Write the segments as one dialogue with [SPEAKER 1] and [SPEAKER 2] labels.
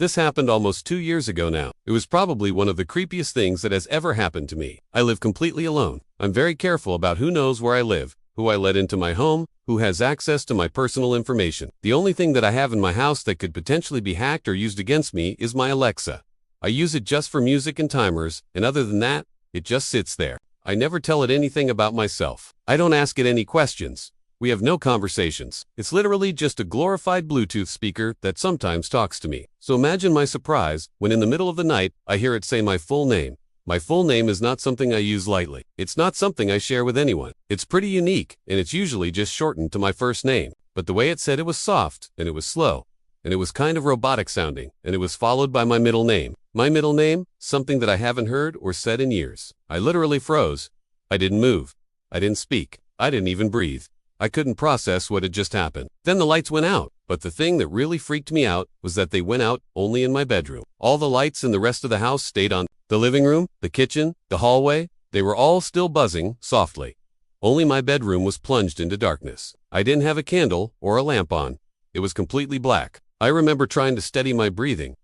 [SPEAKER 1] This happened almost 2 years ago now. It was probably one of the creepiest things that has ever happened to me. I live completely alone. I'm very careful about who knows where I live, who I let into my home, who has access to my personal information. The only thing that I have in my house that could potentially be hacked or used against me is my Alexa. I use it just for music and timers, and other than that, it just sits there. I never tell it anything about myself. I don't ask it any questions. We have no conversations. It's literally just a glorified Bluetooth speaker that sometimes talks to me. So imagine my surprise when in the middle of the night, I hear it say my full name. My full name is not something I use lightly. It's not something I share with anyone. It's pretty unique, and it's usually just shortened to my first name. But the way it said it was soft, and it was slow, and it was kind of robotic sounding, and it was followed by my middle name. My middle name, something that I haven't heard or said in years. I literally froze. I didn't move. I didn't speak. I didn't even breathe. I couldn't process what had just happened. Then the lights went out, but the thing that really freaked me out was that they went out only in my bedroom. All the lights in the rest of the house stayed on. The living room, the kitchen, the hallway, they were all still buzzing softly. Only my bedroom was plunged into darkness. I didn't have a candle or a lamp on. It was completely black. I remember trying to steady my breathing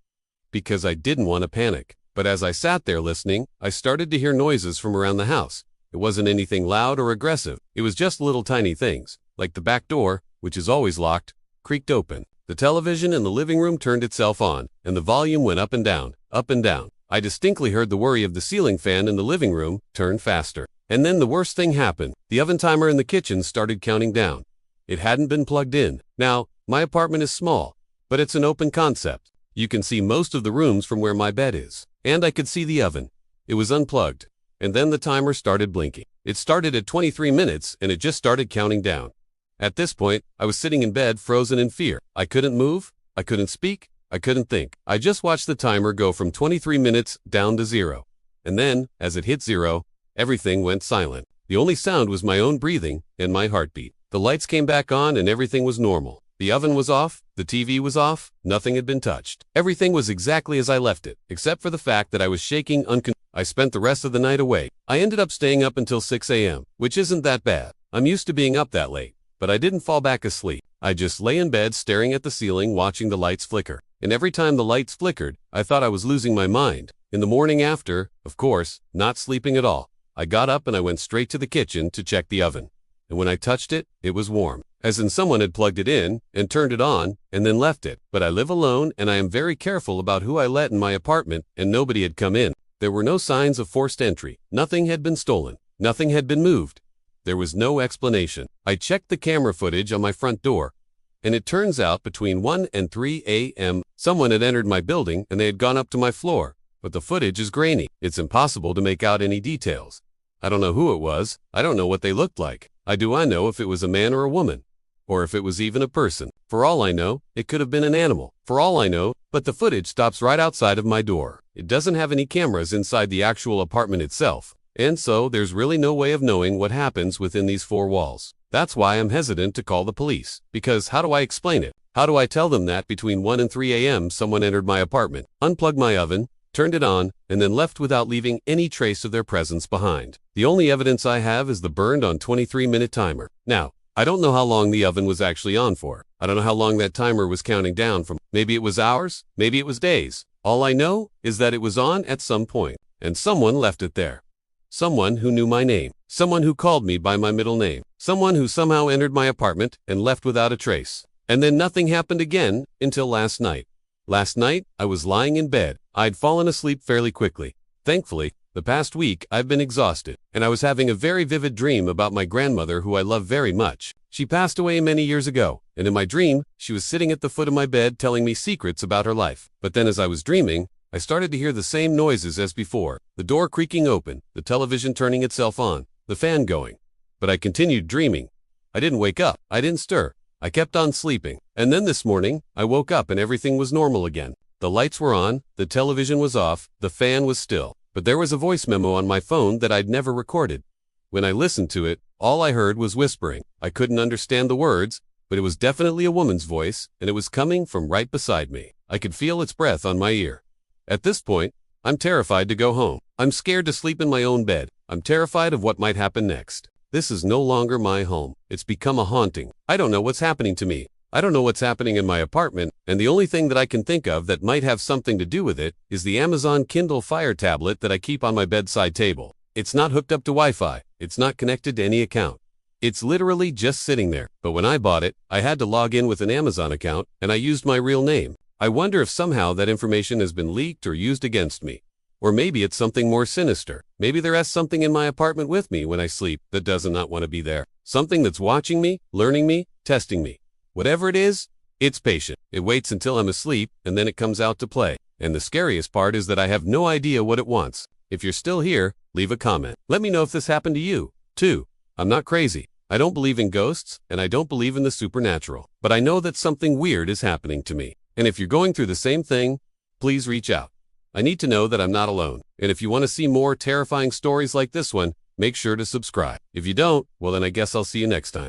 [SPEAKER 1] because I didn't want to panic. But as I sat there listening, I started to hear noises from around the house. It wasn't anything loud or aggressive. It was just little tiny things, like the back door, which is always locked, creaked open. The television in the living room turned itself on, and the volume went up and down, up and down. I distinctly heard the whirring of the ceiling fan in the living room turn faster. And then the worst thing happened. The oven timer in the kitchen started counting down. It hadn't been plugged in. Now, my apartment is small, but it's an open concept. You can see most of the rooms from where my bed is. And I could see the oven. It was unplugged. And then the timer started blinking. It started at 23 minutes, and it just started counting down. At this point, I was sitting in bed frozen in fear. I couldn't move. I couldn't speak. I couldn't think. I just watched the timer go from 23 minutes down to 0. And then, as it hit 0, everything went silent. The only sound was my own breathing and my heartbeat. The lights came back on and everything was normal. The oven was off, the TV was off, nothing had been touched. Everything was exactly as I left it, except for the fact that I was shaking uncontrollably. I spent the rest of the night awake. I ended up staying up until 6 a.m., which isn't that bad. I'm used to being up that late, but I didn't fall back asleep. I just lay in bed staring at the ceiling watching the lights flicker. And every time the lights flickered, I thought I was losing my mind. In the morning after, of course, not sleeping at all, I got up and I went straight to the kitchen to check the oven. And when I touched it, it was warm. As in someone had plugged it in and turned it on and then left it. But I live alone and I am very careful about who I let in my apartment, and nobody had come in. There were no signs of forced entry. Nothing had been stolen. Nothing had been moved. There was no explanation. I checked the camera footage on my front door, and it turns out between 1 and 3 a.m., someone had entered my building and they had gone up to my floor. But the footage is grainy. It's impossible to make out any details. I don't know who it was. I don't know what they looked like. I know if it was a man or a woman, or if it was even a person. For all I know, it could have been an animal. For all I know, but the footage stops right outside of my door. It doesn't have any cameras inside the actual apartment itself, and so there's really no way of knowing what happens within these four walls. That's why I'm hesitant to call the police, because how do I explain it? How do I tell them that between 1 and 3 a.m. someone entered my apartment, unplugged my oven, turned it on, and then left without leaving any trace of their presence behind? The only evidence I have is the burned on 23-minute timer. Now, I don't know how long the oven was actually on for. I don't know how long that timer was counting down from. Maybe it was hours, maybe it was days. All I know is that it was on at some point, and someone left it there. Someone who knew my name. Someone who called me by my middle name. Someone who somehow entered my apartment and left without a trace. And then nothing happened again until last night. Last night, I was lying in bed. I'd fallen asleep fairly quickly. Thankfully, the past week I've been exhausted, and I was having a very vivid dream about my grandmother who I love very much. She passed away many years ago, and in my dream, she was sitting at the foot of my bed telling me secrets about her life. But then as I was dreaming, I started to hear the same noises as before. The door creaking open, the television turning itself on, the fan going. But I continued dreaming. I didn't wake up. I didn't stir. I kept on sleeping. And then this morning, I woke up and everything was normal again. The lights were on, the television was off, the fan was still. But there was a voice memo on my phone that I'd never recorded. When I listened to it, all I heard was whispering. I couldn't understand the words, but it was definitely a woman's voice, and it was coming from right beside me. I could feel its breath on my ear. At this point, I'm terrified to go home. I'm scared to sleep in my own bed. I'm terrified of what might happen next. This is no longer my home. It's become a haunting. I don't know what's happening to me. I don't know what's happening in my apartment, and the only thing that I can think of that might have something to do with it is the Amazon Kindle Fire tablet that I keep on my bedside table. It's not hooked up to Wi-Fi. It's not connected to any account. It's literally just sitting there. But when I bought it, I had to log in with an Amazon account, and I used my real name. I wonder if somehow that information has been leaked or used against me. Or maybe it's something more sinister. Maybe there is something in my apartment with me when I sleep that does not want to be there. Something that's watching me, learning me, testing me. Whatever it is, it's patient. It waits until I'm asleep, and then it comes out to play. And the scariest part is that I have no idea what it wants. If you're still here, leave a comment. Let me know if this happened to you, too. I'm not crazy. I don't believe in ghosts, and I don't believe in the supernatural. But I know that something weird is happening to me. And if you're going through the same thing, please reach out. I need to know that I'm not alone. And if you want to see more terrifying stories like this one, make sure to subscribe. If you don't, well then I guess I'll see you next time.